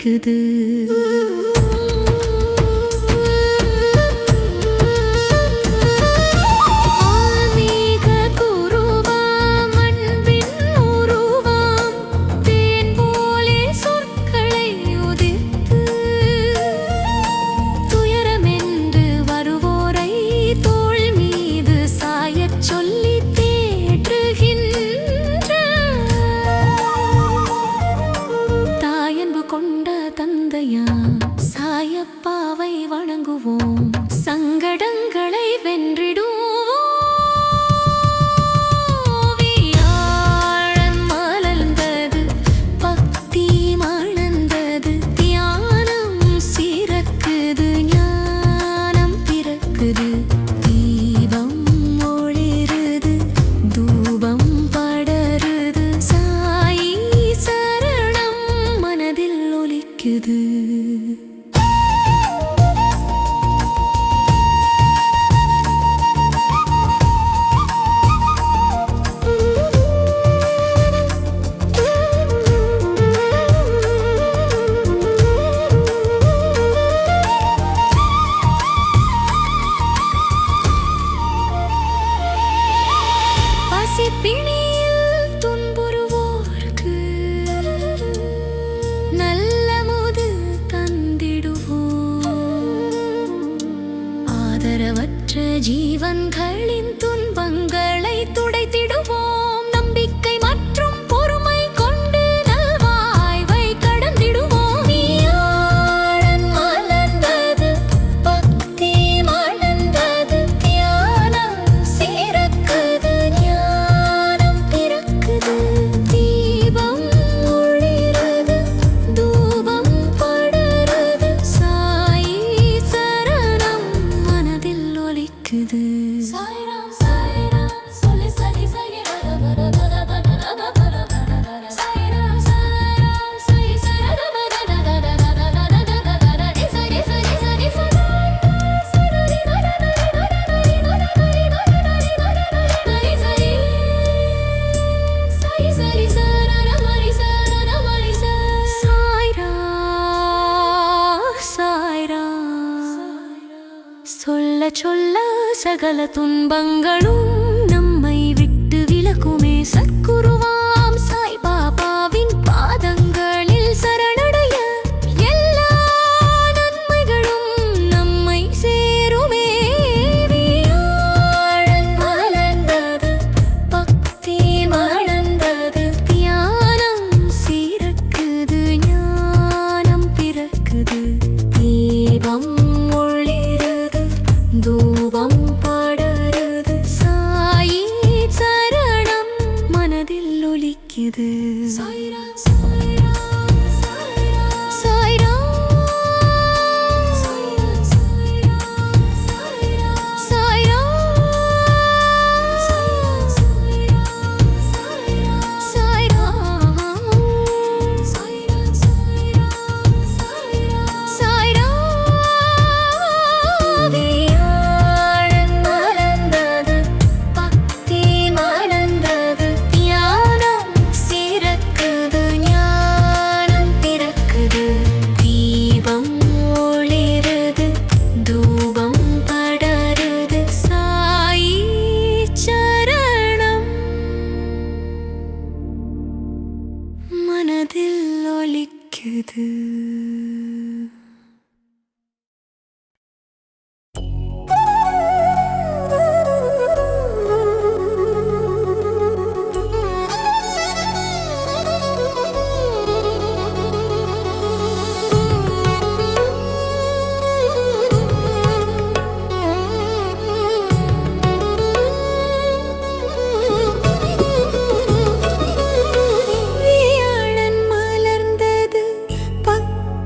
ஒலிக்குது. சாயப்பாவை வணங்குவோம், சங்கடங்களை வென்றிடுவோம். வியாழன் மலர்ந்தது, பக்தி மணந்தது, தியானம் சிறக்குது, ஞானம் பிறக்குது. தீபம் ஒளிருது, தூபம் படருது, சாயி சரணம் மனதில் ஒலிக்குது. பிணியில் துன்புறுவோர்க்கு நல்ல முது தந்திடுவோம். ஆதரவற்ற ஜீவன்களின் துன்பங்களை துடைத்திடுவோம். நம்பிக்கை மற்றும் பொறுமை கொண்டு நல்வாழ்வை கடந்திடுவோம். வியாழன் மலர்ந்தது, பக்தி மணந்தது, தியானம் சிறக்குது, தீபம் ஒளிருது, தூபம் படருது, சாயி சரணம் மனதில் ஒலிக்குது. சாய்ராம் சாய்ராம் சொல்லி சரி சரி சாய்ராம் சாய்ராம் சரி சொல்ல சொல்ல சகல துன்பங்களும் நம்மை விட்டு விலகுமே. சத்குருவாம் சாய் பாபாவின் பாதங்களில் சரணடைய எல்லா நன்மைகளும் நம்மை சேருமே. வியாழன் மலர்ந்தது, பக்தி மணந்தது, தியானம் சிறக்குது, ஞானம் பிறக்குது. தீபம் ஒளிருது, தூபம் படருது, சாயி சரணம் மனதில் ஒலிக்குது. சாய்ராம் சாய்ராம் சாய்ராம் சாய்ராம் சாய்ராம் வியாழன் மலர்ந்தது, பக்தி மணந்தது, தியானம் சிறக்குது, ஞானம் பிறக்குது. தீபம் ஒளிருது, தூபம் படருது, சாயி சரணம் மனதில் ஒலிக்குது. வியாழன் மலர்ந்தது, பக்தி